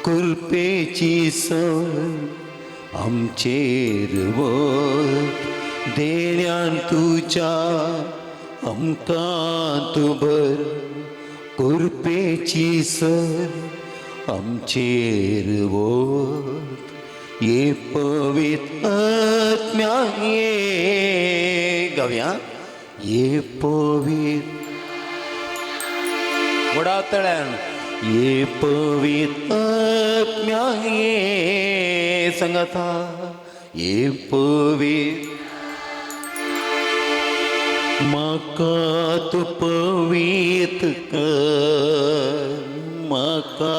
कृपेची सवय आमचेर वत देण्यान तुझ्या आमकां तूं भर कृपेची सर आमचेर वत ये पवित्र आत्म्या ये गावया ये पवित्र वडातळ्यान ये पवित्र आत्म्या ये संगता ये पवित्र म्हाका तूं पवित्र कर म्हाका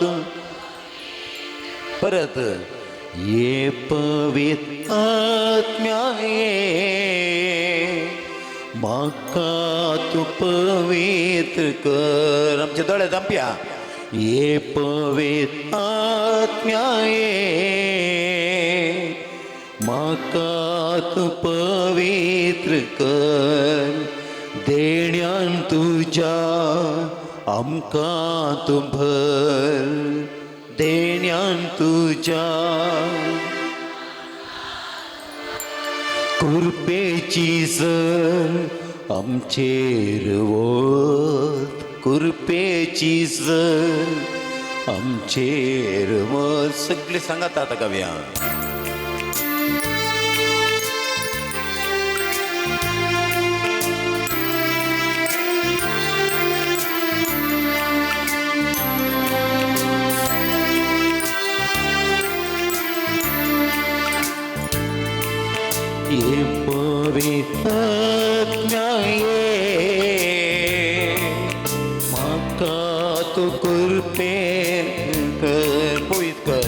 तूं परत ये पवित्र आत्म्या ये म्हाका तूं पवित्र कर आमचे दोळे धांपया ये पवित्र आत्म्या ये म्हाका तूं पवित्र कर देण्यान तुझ्या आमकां तूं भर देण्यान तुझ्या कृपेची सर आमचेर वत कृपेची सर आमचेर वत सगळे सांगात आता गावया ये पवित्र आत्म्या ये म्हाका तूं कृपेन कर पवित्र कर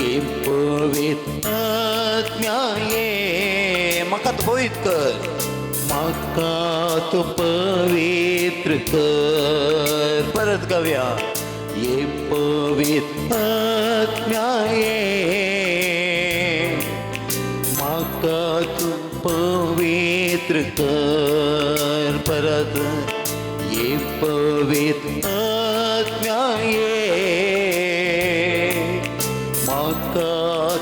ये पवित्र आत्म्या ये म्हाका तूं पवित्र कर म्हाका तूं पवित्र कर परत गावया ये पवित्र आत्म्या ये म्हाका तूं पवित्र कर परत ये पवित्र आत्म्या ये म्हाका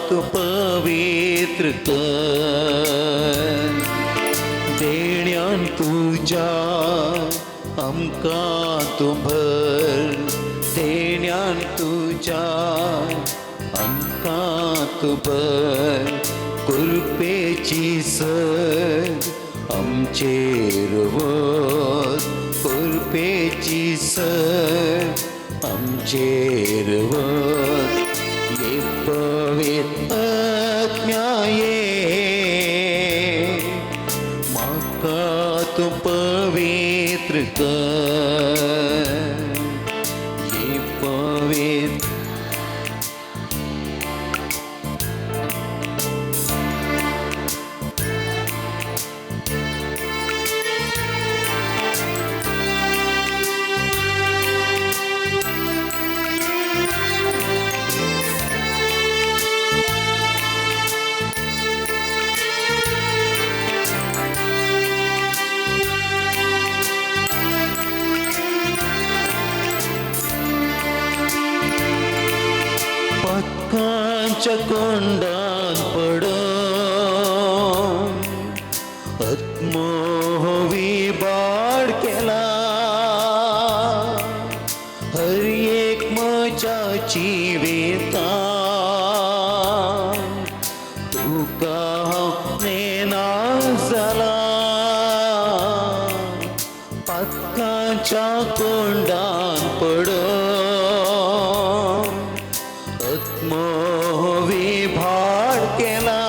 तूं पवित्र कर देण्यान तुझ्या आमकां तूं भर देण्यान तुझ्या आमकां तूं भर कृपेची सर आमचेर वत कृपेची सर आमचेर वत ये पवित्र आत्म्या ये म्हाका तूं पवित्र कर ये पवित्र पक्कांच्या कोंडान पडून आत्मोहवी बाड केला हर एक म्हज्या जिवितान तुका हांव नेना जाला पक्कांच्या कोंडान पडून आत्मोहवी भाड केला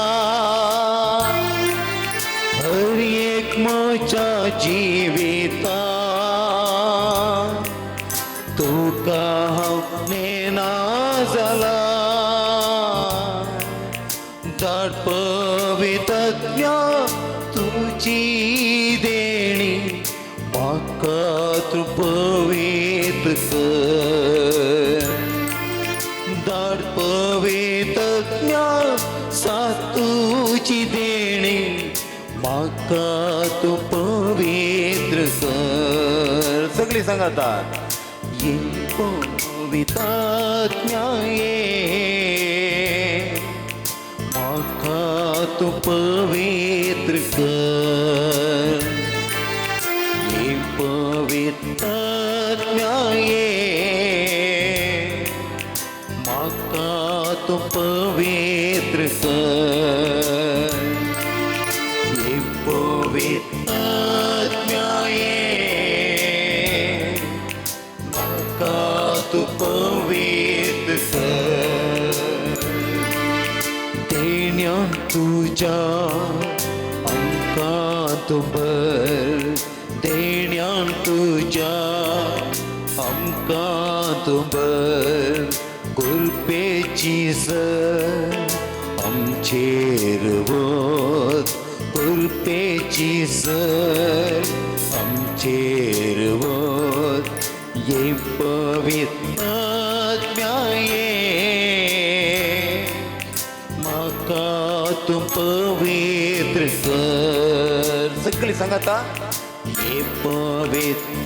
हर एक म्हज्या जिवितान तुका हांव नेना जाला धाड पवित्र तुजी देणी म्हाका तूं पवित्र कर धाड पवित्र सातूची देणी म्हाका तूं पवित्र कर सगळीं सांगातात ये पवितात्म्याये म्हाका तूं पवित्र कर ये पवितात्म्याये म्हाका तूं पवित्र कर ये पवितात्म्याये म्हाका तूं पवित्र कर देण्यान तुज्या आमकां तूं भर देण्यान तुज्या आमकां तूं भर कृपेची सर आमचेर वच कृपेची सर आमचेर वच ये पवितात्म्याये म्हाका तूं पवित्र कर सगळीं सांगात ये पवितात्म्याये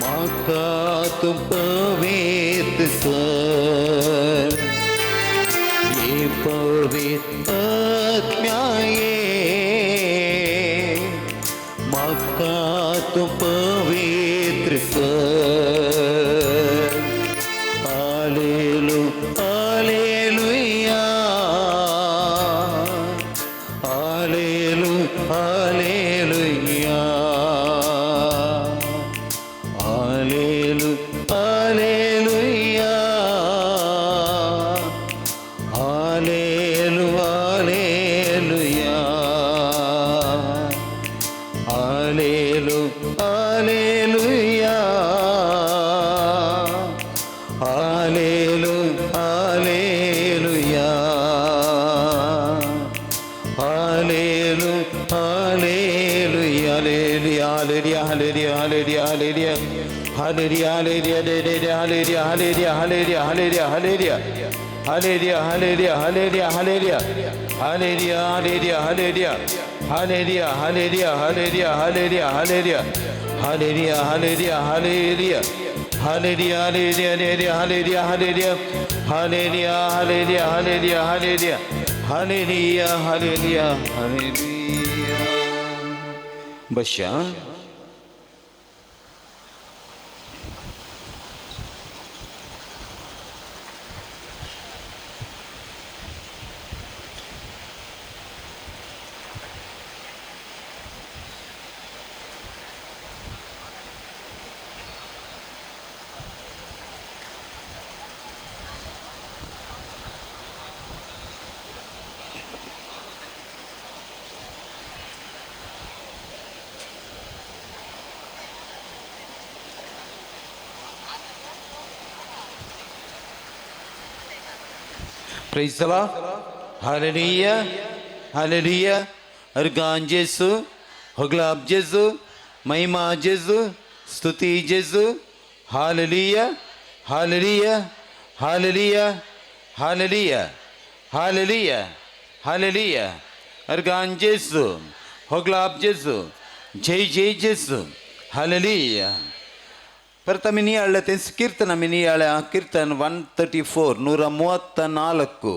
म्हाका तूं पवित्र कर ये पवितात्म्याये म्हाका तूं पवित्र कर हालेलुया हालेलुया हालेलुया हालेलुया हालेलुया हालेलुया बशा Praise the Lord. Hallelujah. Hallelujah. अर्गान जेसु होगलाब जेसु महिमा जेसु स्तुति जेसु हालेलुया हालेलुया हालेलुया हालेलुया हालेलुया हालेलुया अर्गान जेसु होगलाब जेसु जय जय जेसु हालेलुया ಪ್ರಥಮಿನಿ ಅಳ್ಳತೆ ಕೀರ್ತನ ಮಿನಿ ಅಳೆ ಕೀರ್ತನ್ 134 134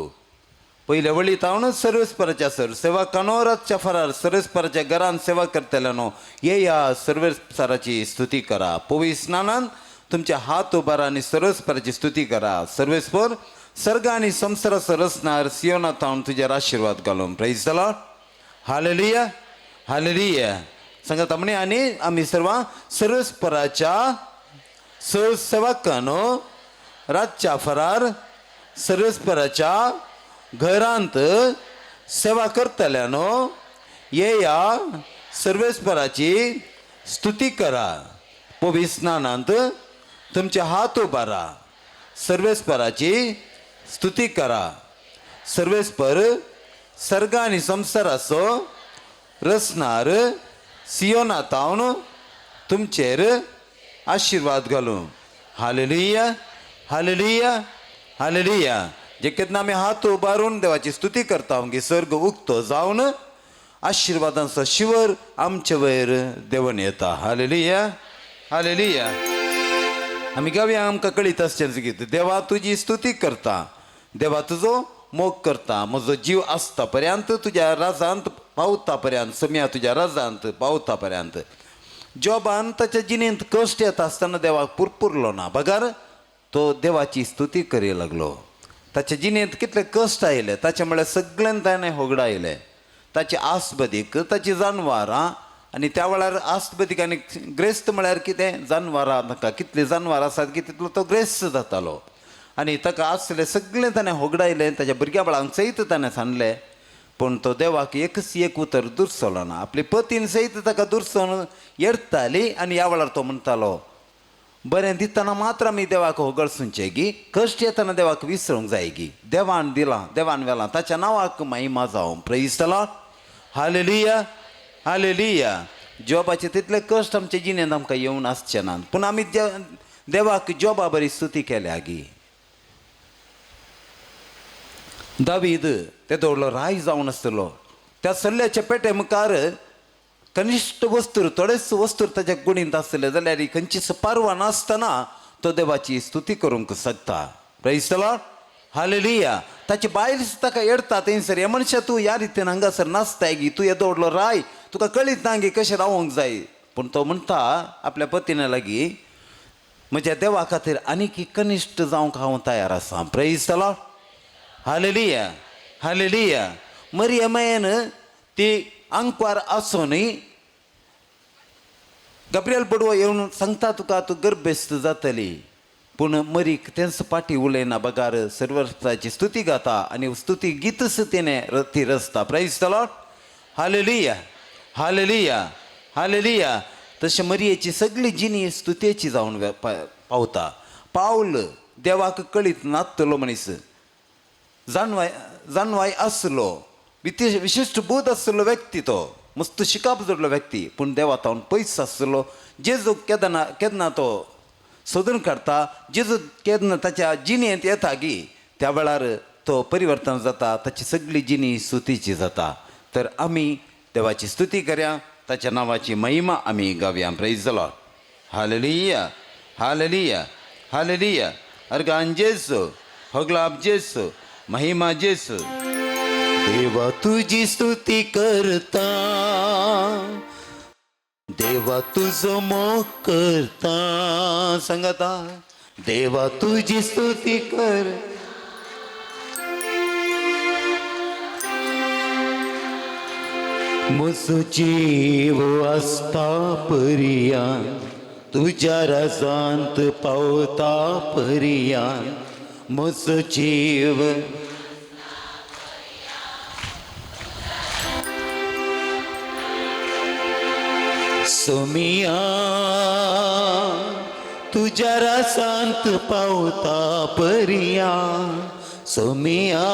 पहिले वळी तावन सर्वेस्पराच्या सर सेवा कनोराच्या फरार सर्वेस्पराच्या घरान सेवा करतल्यानो ये या सर्वेस्पराची स्तुती करा पोवी स्नानान तुमचे हात उबारा आणि सर्वेस्पराची स्तुती करा सर्वेस्पर सर्ग आणि संसारास रचणार सियोना तावन तुझ्यावर आशीर्वाद घालून प्रेज द लॉर्ड हालेलुया हालेलुया सांगता म्हणे आणि आम्ही सर्वेस्पराच्या सेवकांनो रातच्या फरार सर्वेस्पराच्या घरांत सेवा करतल्यानो ये या सर्वेस्पराची स्तुती करा पोवी स्नानांत तुमचे हात उबारा सर्वेस्पराची स्तुती करा सर्वेस्पर सर्ग आणि संसाराचो रचणार सियोना तावन तुमचेर आशीर्वाद घालूं हालेलुया हालेलुया हालेलुया जे केन्ना आमी हात उबारून देवाची स्तुती करता की सर्ग उक्तो जावन आशीर्वादांचा शिवर आमचे वयर देवन येता. Hallelujah, hallelujah. आमी गावया आमकां कळीत आसचें की देवा तुजी स्तुती करता, देवा तुजो मोग करता, म्हजो जीव आसता पर्यंत तुज्या राजांत पावता पर्यंत, सम्या तुज्या राजांत पावता पर्यंत. जॉबान ताच्या जिणेंत कश्ट येता आसतना देवाक पुरपुरलो ना, बगार तो देवाची स्तुती करी लागलो. ताच्या जिणेंत कितले कश्ट आयले, ताचे म्हळ्यार सगळ्यान ताणें होगडायले. ताची आसबदीक ताची जानवरां, आनी त्या वेळार आसबदीक आनी ग्रेस्त म्हळ्यार कितें, जानवरां. ताका कितली जानवरां आसात की तितलो तो ग्रेस्त जातालो. आनी ताका आसलें सगळें ताणें होगडायलें, ताच्या भुरग्या बाळांक सयत ताणें सांडलें. पूण तो देवाक एकच एक उतर दुरसलो ना. आपली पतीन सयत ताका दुरसोन येडताली. आनी ह्या वेळार तो म्हणटालो, बरें दितना मात्र आमी देवाक होगडसूंचे गी, कश्ट येतना देवाक विसरूंक जाय गी. देवान दिलां, देवान वेलां, ताच्या नांवाक महिमा जावं. Praise the Lord. हालेलुया, हालेलुया. जॉबाचे तितले कश्ट आमच्या जिणेंत आमकां येवन आसचे नात, पूण आमी देवाक जॉबा बरी स्तुती केल्या गी. दावीद तेदो व्हडलो राय जावन आसतलो. त्या सल्ल्याच्या पेटे मुखार कनिश्ट वस्तूर, थोडेच वस्तूर ताच्या कुडींत आसतले जाल्यार खंयचीच पारवा नासतना तो देवाची स्तुती करूंक शकता. Praise the Lord. हालेलुया. ताची बायल ताका येडता थंयसर, हे मनशा तूं ह्या रितीन हांगासर नासताय गी, तूं येदो व्हडलो राय, तुका कळीत ना गी कशें रावूंक जाय. पूण तो म्हणटा आपल्या पतीने लागीं, म्हज्या देवा खातीर आनीक कनिश्ट जावंक हांव तयार आसां. Praise the Lord. हालेलुया, हालेलुया. मरियमेन ती आंकवार आसूनय गब्रियल बडवो येवन सांगता तुका तूं गर्भेस्त जातली. पूण मरीक तेंच पाटी उलयना, बगार सर्वस्ताची स्तुती गाता आनी स्तुती गीतच तिणें ती रचता. Praise the Lord. हालेलुया, हालेलुया, हालेलुया. तशें मरियेची सगळी जिणी स्तुतेची जावन पावता. पावल देवाक कळीत नासतलो मनीस, जानवाय आसलो, विशिश्ट बोध आसलो व्यक्ती, तो मस्त शिकाप जोडलो व्यक्ती, पूण देवा तावन पयस आसलो. जेजू केन्ना तो सोदून काडटा, जेजू केन्ना ताच्या जिणेंत येता गी, त्या वेळार तो परिवर्तन जाता, ताची सगळी जिणी स्तुतीची जाता. तर आमी देवाची स्तुती करया, ताच्या नांवाची महिमा आमी गावया. Praise the Lord. हालेलुया, हालेलुया, हालेलुया. अर्गान जेसू, होगलाब जेसू, महिमा जेसू. देवा तुझी स्तुती करता, देवा तुझो मोग करता. सांगता, देवा तुझी स्तुती कर. म्हजो जीव आसता पर्या, तुज्या राजांत पावता पर्या. म्हजो जीव सोमिया, तुज्या रासांत पावता पर्या. सोमिया,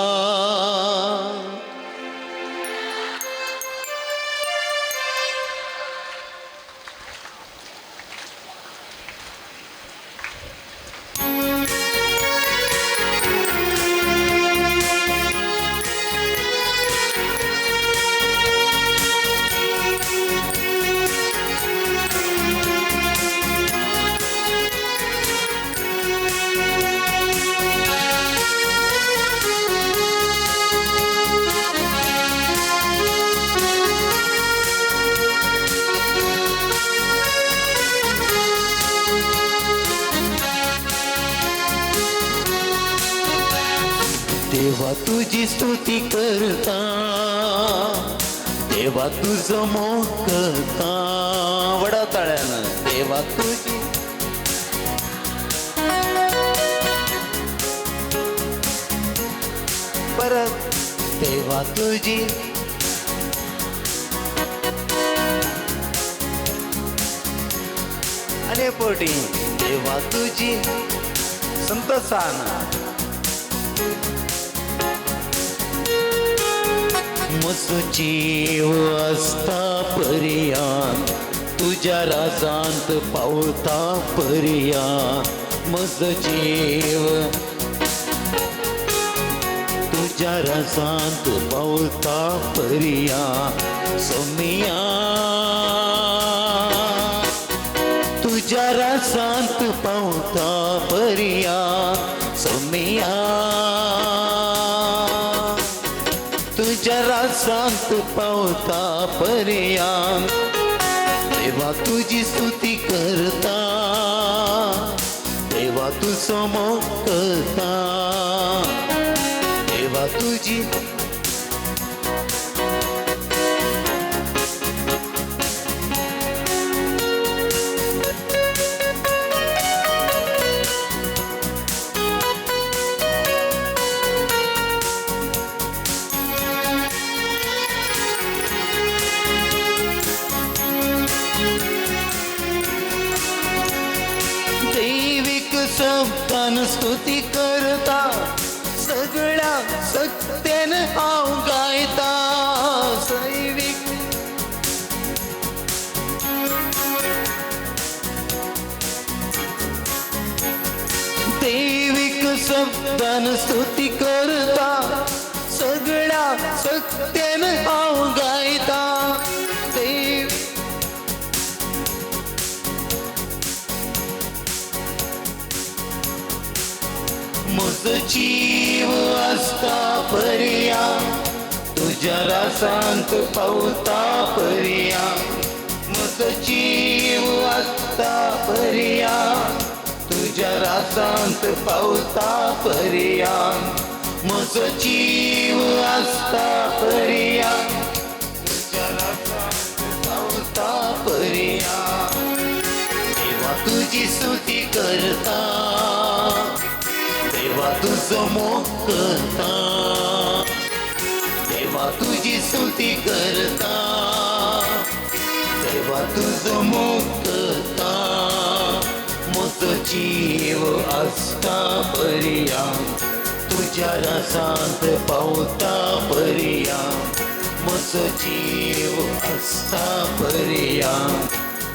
देवा तुझी स्तुती करता, देवा तुझो मोग करता. वडा ताळ्यान. देवा तुझी परत, देवा तुझी अने पोटी. देवा तुझी संतोषान. म्हजो जीव आसता पर्या, तुज्या राजांत पावता पर्या. म्हजो जीव तुज्या राजांत पावता पर्या. सोमिया तुझ्या रसांत पावता पर्या सोमिया तुझ्या रसांत पावता पर्या देवा तुझी स्तुती करता देवा तुझं मोकता देवा तुझी शब्दान स्तुती करता सगळ्या सत्याने हाव गायता दैविक दैविक शब्दान स्तुती करता सगळ्या सत्याने हाव गायता म्हजो जीव आसता पर्या तुझ्या रासांत पावता पर्या म्हजो जीव आसता पर्या तुझ्या रासांत पावता पर्या म्हजो जीव आसता पर्या तुझ्या रासांत पावता पर्या देवा तुझी स्तुती करता देवा तुझं मोकता देवा तुझी स्तुती करता देवा तुझं मोकता म्हजो जीव आसता पर्या तुझ्या रसांत पावता पर्या म्हजो जीव आसता पर्या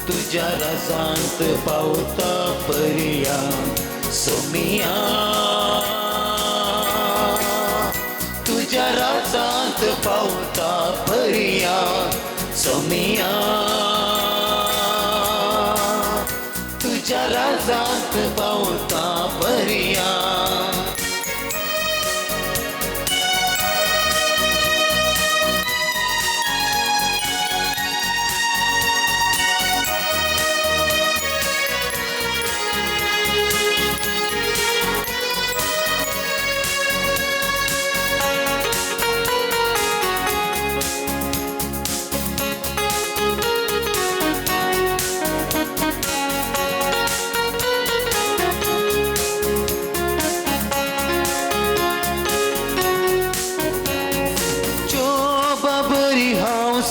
तुझ्या रसांत पावता पर्या सोमिया तुझ्या रासांत पावता पर्या सोमिया तुझ्या रासांत पावता पर्या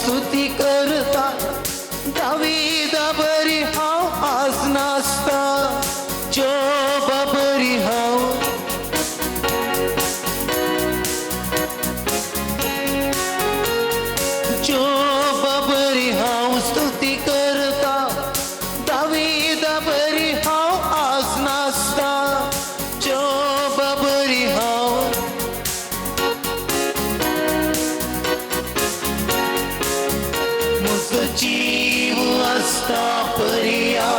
स्तुती करता दावीदा बरी हांव आज नासता जोबा बरी हांव जोबा बरी हांव स्तुती करता दावीदा बरी हांव आज नासता जोबा बरी हांव जीव आसता पर्या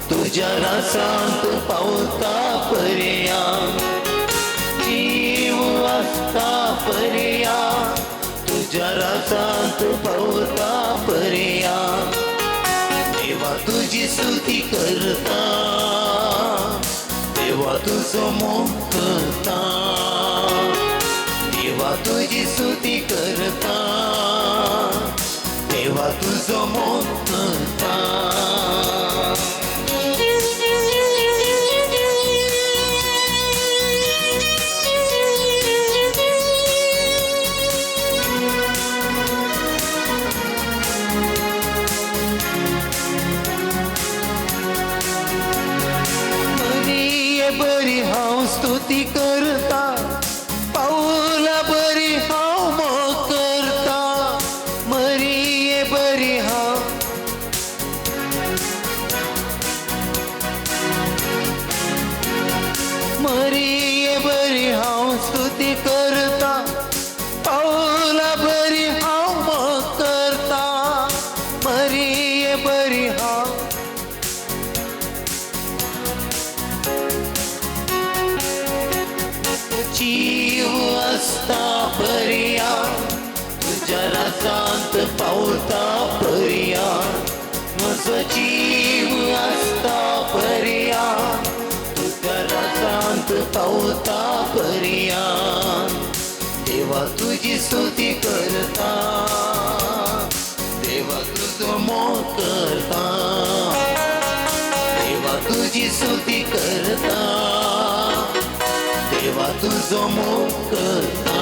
तुझ्या रासांत पावता पर्या जीव आसता पर्या तुझ्या रासांत पावता पर्या देवा तुझी स्तुती करता देवा तुझं मोकता देवा तुझी स्तुती करता देवा तुझं मोकता बरी हांव स्तुती करता पाऊला बरी हांव मोकरता मरिये बरी हांव मरिये बरी हांव स्तुती करता पाऊला बरी हांव मोकरता रसांत पावता पर्यंत म्हजो जीव आसता पर्यंत तुज्या रसांत पावता पर्यंत देवा तुजी स्तुती करता देवा तुजो मोग करता देवा तुजी स्तुती करता देवा तुजो मोग करता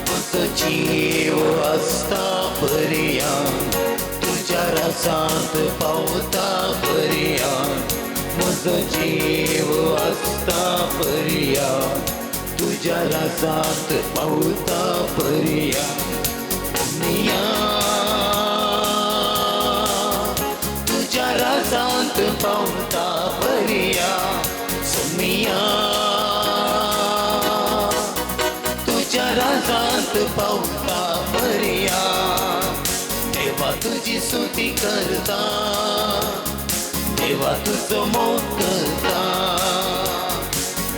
म्हजो जीव आसता पर्यंत तुज्या रसांत पावता पर्यंत म्हजो जीव आसता पर्यंत तुज्या रसांत पावता पर्यंत तुज्या रसांत पावता पर्यंत सोमिया तुज्या रसांत पावता पर्यंत देवा तुजी स्तुती करता देवा तुजो मोग करता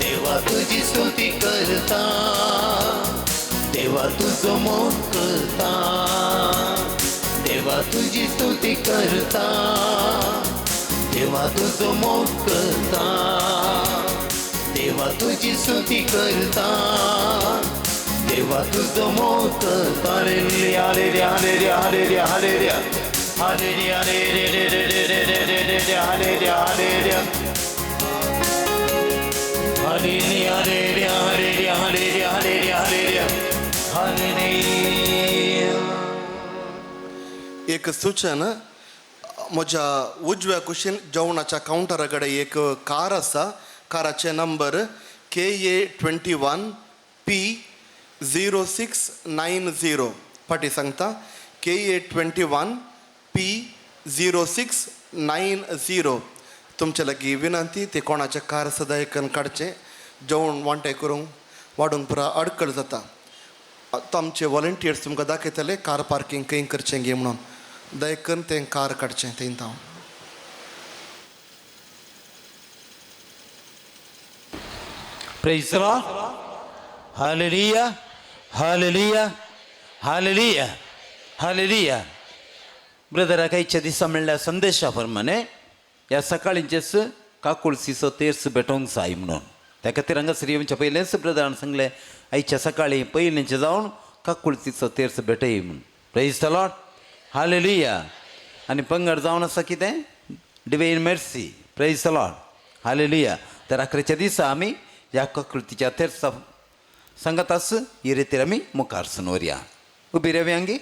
देवा तुजी स्तुती करता देवा तुजो मोग करता देवा तुजी स्तुती करता देवा तुजो मोग करता देवा तुजी स्तुती करता देवा तुजो मोग करता हालेलुया हालेलुया हालेलुया हालेलुया हालेलुया हालेलुया हालेलुया हालेलुया हालेलुया हालेलुया हालेलुया हालेलुया हालेलुया हालेलुया हालेलुया. एक सूचन म्हज्या उजव्या कुशीन जेवणाच्या काउंटरा कडेन एक कार आसा काराचे नंबर KA21P0690 फाटी सांगता KA21P0690 तुमचे लागीं विनंती ते कोणाचे कार सदां एकन काडचें जेवण वांटे करूंक वाडूंक पुरा अडकळ जाता तो आमचे वॉलंटियर्स तुमकां दाखयतले कार पार्किंग खंय करचें गे म्हणून दय करून तें कार काडचें थंय हांव Praise the Lord. Hallelujah. Hallelujah. Hallelujah. Hallelujah. ब्रदरा कायच्या दिसा म्हणल्यार संदेशा प्रमाणे ह्या सकाळींचेच काकुळसीचो तेर्स भेटोवंक जाय म्हणून त्या खातीर हांगासर येवच्या पयलेंच ब्रदरान सांगलें आयच्या सकाळी पयलींचे जावन काकुळसीचो तेर्स भेटय म्हणून. Praise the Lord. हालेलुया. आनी पंगड जावन आसा कितें divine mercy. Praise the Lord. Hallelujah. तर अकराच्या दिसा आमी ह्या काकुळसीच्या तेर्सा सांगतास हे रितीर आमी मुखार वरया. उबी रावया आंगी.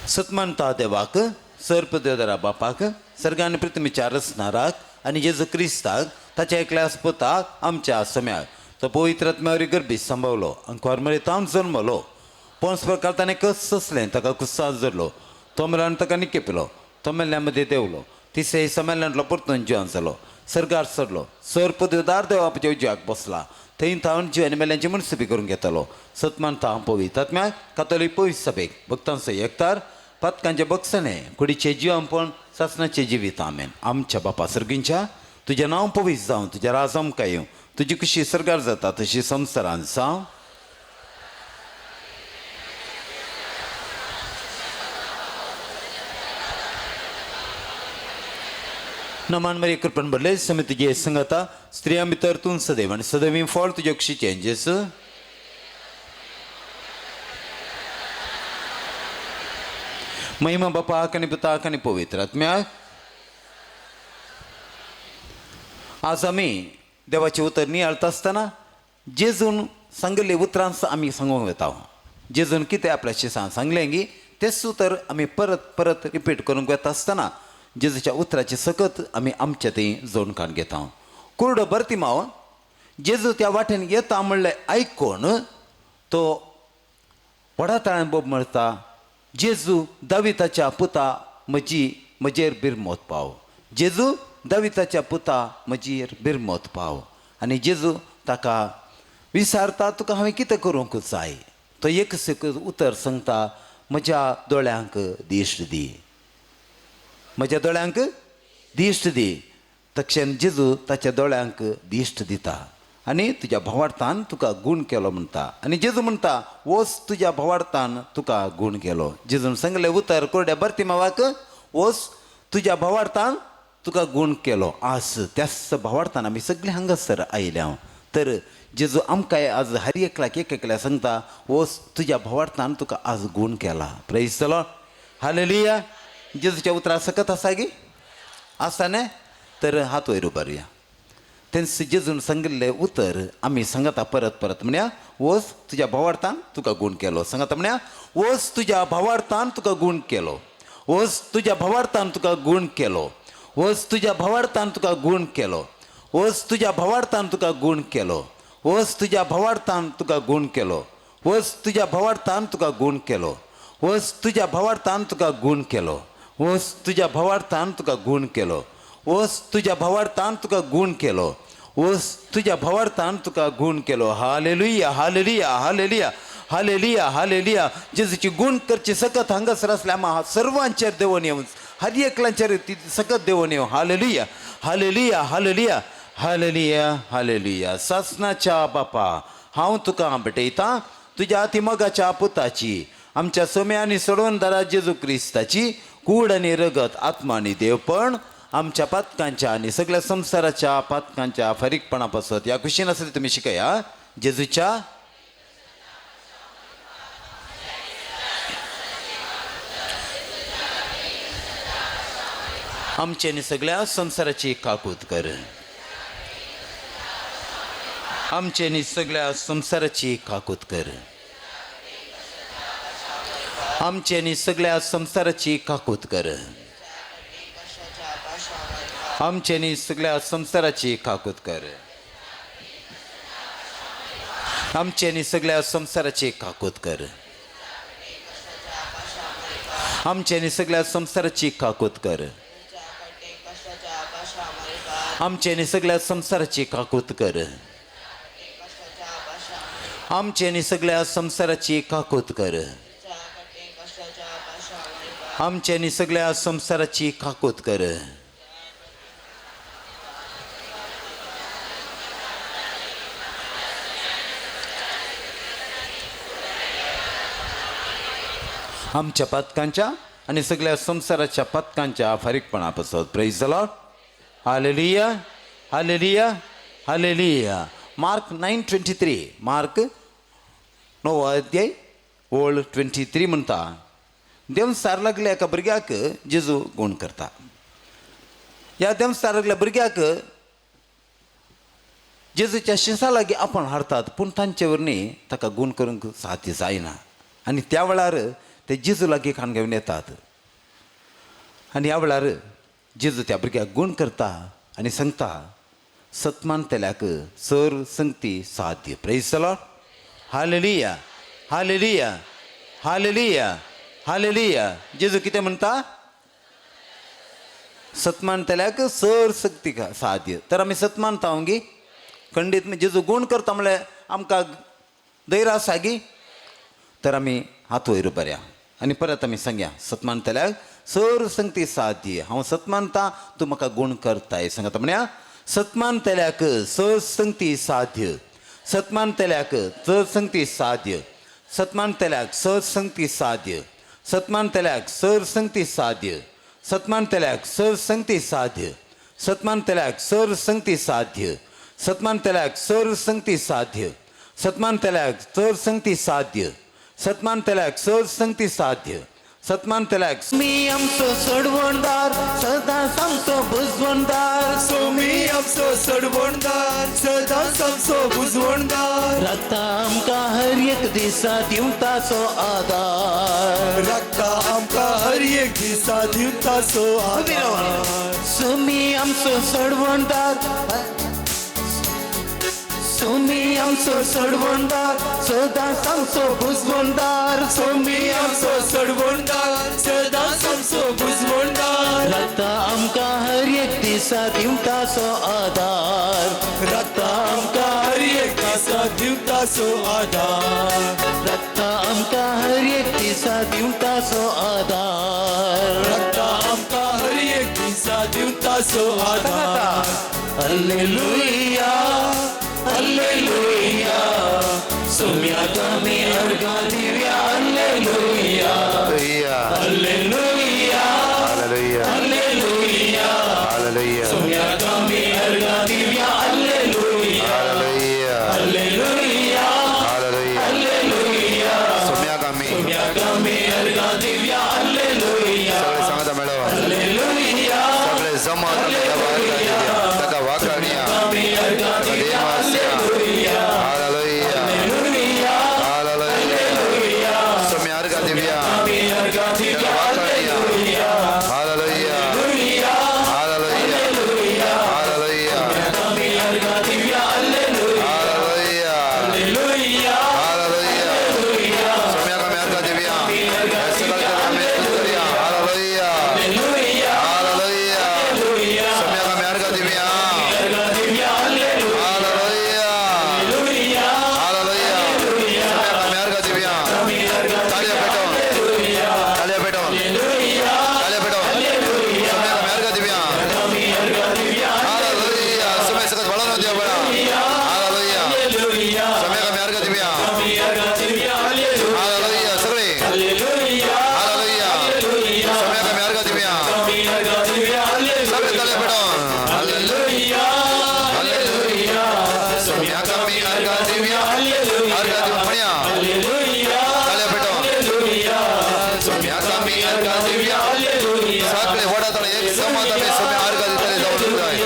सतमानता देवाक सर्प देवदरा बापाक सर्गान पृथ्वीच्या रचणाराक आनी जेजू क्रिस्ताक ताच्या एकल्यास पुताक आमच्या सम्याक तो पवित्र आत्म्यावरी गर्भीत संभवलो आनी कोरमरीतावन जल्मलो पोंस प्रकार ताणें कस ससलें ताका कुस्साद धरलो तो मेल्यान ताका निकेपिलो तो मेल्ल्या मदें देवलो तिसऱ्या दिसा मेल्ल्यांतलो परतून जिवंत जालो सर्गार सरलो सर्प देवदार देवाच्या उजव्याक बसला थंय थावन जिवानी मेल्ल्यांची मनसुबी करून घेतलो सतमानता पवित्र आत्म्याक कातोलीक पवित्र सभेक भक्तांचो एकतार पातकांचे बक्षणे कुडीचे जिवंपण सासणाचे जिवीत आमेन. आमच्या बापा सर्गींच्या तुजें नांव पवित्र जावं तुजें राज आमकां येवं तुजी कशी सरकार जाता तशी संवसारांत जावं. नमान मरी कृपण भरले समी तुझे संगता स्त्रियां भितर तूं सदैव आनी सदैव फळ तुज्या कुशीचें जेस महिमा बापाक आनी पुताक आनी पवित्र आत्म्याक. आज आमी देवाचें उतर नियाळता आसतना जेजून सांगिल्ले उतरांच आमी सांगूंक वता. जेजून कितें आपल्याचें सांगलें गी तेंच उतर आमी परत परत रिपीट करूंक वता आसतना जेजूच्या उतराचे सकत आमी आमच्या थंय जोडकान घेता. कुर्डो बर्तिमांव जेजू त्या वाटेन येता म्हणलें आयकून तो व्हडा ताळ्यान बोब म्हणटा जेजू दाविदाच्या पुता म्हजेर बिरमोत पाव. जेजू दाविदाच्या पुता म्हजेर बिरमोत पाव. आनी जेजू ताका विचारता तुका हांवें कितें करूंक जाय. तो एक उतर सांगता म्हज्या दोळ्यांक दिश्ट दी. म्हज्या दोळ्यांक दिश्ट दी. तक्षण जेजू ताच्या दोळ्यांक दिश्ट दिता आनी तुज्या भावार्थान तुका गूण केलो म्हणटा आनी जेजू म्हणटा वोस तुज्या भावार्थान तुका गूण केलो. जेजून सांगलें उतर कोरड्या बार्तिमेवाक वोस तुज्या भावार्थान तुका गूण केलो. आस त्याच भावार्थान आमी सगळीं हांगासर आयल्या. तर जेजू आमकां आज हर एकल्याक सांगता वोस तुज्या भावार्थान तुका आज गूण केला. Praise the Lord. हालेलुया. जेजूच्या उतरां सकत आसा गे आसा न्ही. तर हात वयर उबारुया. तेन्स जेजून सांगिल्लें उतर आमी सांगता परत परत म्हणया वोस तुज्या भावार्थान तुका गूण केलो. सांगता म्हणया वोस तुज्या भावार्थान तुका गूण केलो. वोस तुज्या भावार्थान तुका गूण केलो. वोस तुज्या भावार्थान तुका गूण केलो. वोस तुज्या भावार्थान तुका गूण केलो. वोस तुज्या भावार्थान तुका गूण केलो. वोस तुज्या भावार्थान तुका गूण केलो. वोस तुज्या भावार्थान तुका गूण केलो. वोस तुज्या भावार्थान तुका गूण केलो. वोस तुज्या भावार्थान तुका गूण केलो. वोस तुज्या भावार्थान तुका गूण केलो. हालेलुया हालेलुया हालेलुया हालेलुया हालेलुया. जेजूची गूण करची सकत हांगासर आसल्या आम्हा सर्वांचेर देवून येवं हर एकल्याचेर ती सकत देवून येवं. हालेलुया हालेलुया हालेलुया हालेलुया हालेलुया. सासणाच्या बापा हांव तुका भेटयतां तुज्या अतिमोगाच्या पुताची आमच्या सोम्या आनी सोडवणदारा जेजू क्रिस्ताची कूड आनी रगत आत्मा आनी देवपण आमच्या पातकांच्या आनी सगळ्या संवसाराच्या पातकांच्या फारीकपणा पासत ह्या खुशीन आसली तुमी शिकया जेजूच्या आमचे आनी सगळ्या संवसाराची काकूत कर. आमचे आनी सगळ्या संवसाराची काकूत कर. आमचे आनी सगळ्या संवसाराची काकूत कर. आमचे आनी सगळ्या संवसाराची काकूत कर. आमचे आनी सगळ्या संवसाराची काकूत कर. आमचे आनी सगळ्या संवसाराची काकूत कर. आमचे आनी सगळ्या संवसाराची काकूत कर. आमचे आनी सगळ्या संवसाराची काकूत कर. आमचे आनी सगळ्या संवसाराची काकूत कर. आमच्या पातकांच्या आणि सगळ्या संसाराच्या पातकांच्या फारीकपणा पासत. Praise the Lord. हालेलुया हालेलुया हालेलुया. मार्क 9:23 मार्क 9 अध्याय ओळ 23 म्हणटा देवस्तार लागल्या एका भुरग्याक जेजू गूण करता. ह्या देवस्तार लागल्या भुरग्याक जेजूच्या शिसा लागीं आपण हाडटात पूण तांचे वरणी ताका गूण करूंक साध्य जायना. आनी त्या वेळार ते जेजू लागीं खाण घेवन येतात आनी ह्या वेळार जेजू त्या भुरग्याक गूण करता आनी सांगता सतमान तेल्याक सर संगती साध्य. Praise the Lord. हालेलुया हालेलुया हालेलुया हालेलुया. जेजू कितें म्हणटा सतमान तेल्याक सर संगती साध्य. तर आमी सतमानता गी खंडीत जेजू गूण करता म्हळ्यार आमकां धैर्य आसा गी. तर आमी हात वयर बऱ्या आनी परत आमी सांगया सतमान तेल्याक सर संगती साध्य. हांव सतमानता तूं म्हाका गूण करताय. सांगता म्हण्या सतमान तेल्याक सर संगती साध्य. सतमान तेल्याक सर संगती साध्य. सतमान तेल्याक सर संगती साध्य. सतमान तेल्याक सर संगती साध्य. सतमान तेल्याक सर संगती साध्य. सतमान तेल्याक सर संगती साध्य. सतमान तेल्याक सर संगती साध्य. सतमान तेल्याक सर संगती साध्य. सतमान तेल्याक सर संगती साध्य. सतमान तेल्याक मी आमचो सोडवणदार सदा सांगतो बुजवणदार. सोमी आमचो सोडवणदार सदा आमचो बुजवणदार. रक्ता आमकां हर एक दिसा दिवताचो आदार. रक्ता आमकां हर एक दिसा दिवताचो आदार. सोमी आमचो सोडवणदार. सोमी आमचो सोडवणदार सदा आमचो बुजवणदार. सोमी आमचो सोडवणदार सदा आमचो बुजवणदार. रक्ता आमकां हर एक दिसा दिवताचो आदार. रक्ता आमकां हर एक दिसा दिवताचो आदार. रक्ता आमकां हर एक दिसा दिवताचो आदार. रक्ता आमकां हर एक दिसा दिवता सो आधार हालेलुया हालेलुया सोम्याक आमी अर्घा दिवया हालेलुया हालेलुया हालेलुया सोम्याक आमी अर्घा दिवया हालेलुया हालेलुया हालेलुया सोम्याक आमी अर्घा दिवया हालेलुया सांगता मॅडम हालेलुया सगळे जमत ताका वाकाणया हालेलुया हालेलुया हालेलुया सोम्या अर्घा दिवया अर्घा दिवया हालेलुया हालेलुया हालेलुया हालेलुया अर्घा दिवया हालेलुया हालेलुया हालेलुया हालेलुया सोम्या अर्घा दिवया सगळ्या हालेलुया हालेलुया हालेलुया सोम्या अर्घा दिवया अर्घा दिवया हालेलुया हालेलुया हालेलुया सोम्या अर्घा दिवया तालिया पेटो तालिया पेटो सोम्या अर्घा दिवया हालेलुया सोम्या सगळं वळण द्या बळा हालेलुया सोम्या अर्घा दिवया हालेलुया सगळे हालेलुया सोम्या अर्घा दिवया सगळे तालिया पेटो हालेलुया हालेलुया सोम्या अर्घा दिवया अर्घा दिवया म्हणया तालिया पेटो सोम्या अर्घा दिवया सगळे वडातळ एक समत आम्ही सोम्या अर्घा दितले जाऊन जाय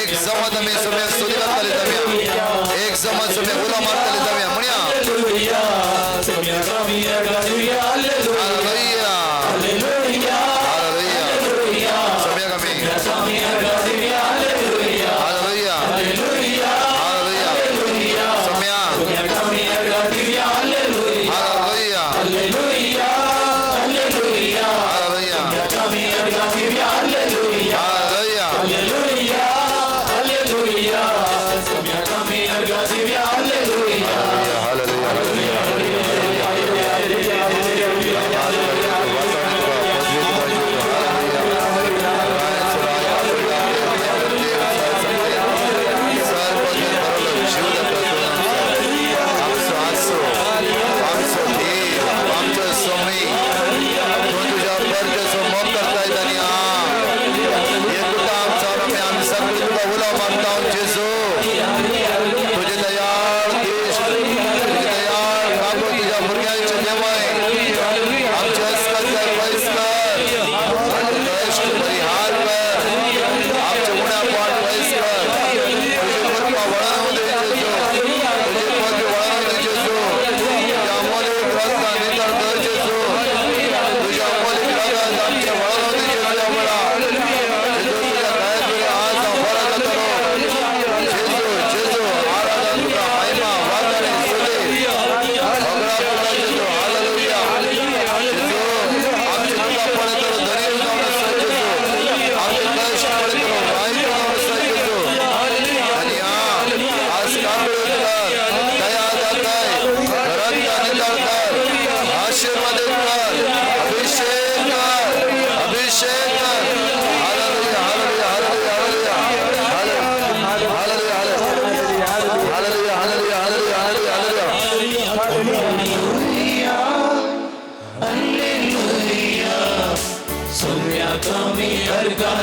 एक समत आम्ही सोम्या स्तुती करतले जाऊया एक समत सोम्या गुलाम मारतले जाऊया म्हणया हालेलुया हालेलुया सोम्या आम्ही हालेलुया हालेलुया सोम्या हालेलुया हालेलुया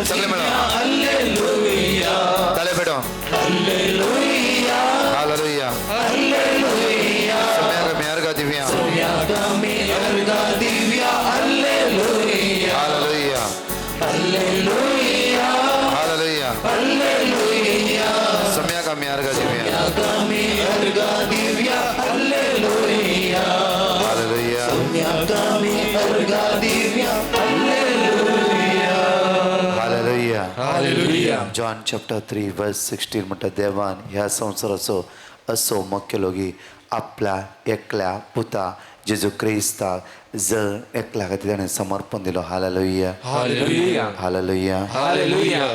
सगळे म्हणा हालेलुया ताले पेटो हालेलुया हालेलुया हालेलुया सोम्या अर्घा दिवया अर्घा दिवया हालेलुया हालेलुया हालेलुया हालेलुया हालेलुया सोम्या अर्घा दिवया अर्घा दिवया हालेलुया हालेलुया अर्घा दिवया हालेलुया जॉन चॅप्टर 3 वर्स 16 म्हणटा देवान ह्या संवसाराचो असो मुख्य लोगी आपल्या एकल्या पुता जेजू क्रिस्ताक जर एकल्या खातीर ताणें समर्पण दिलो हालेलुया हालेलुया हालेलुया हालेलुया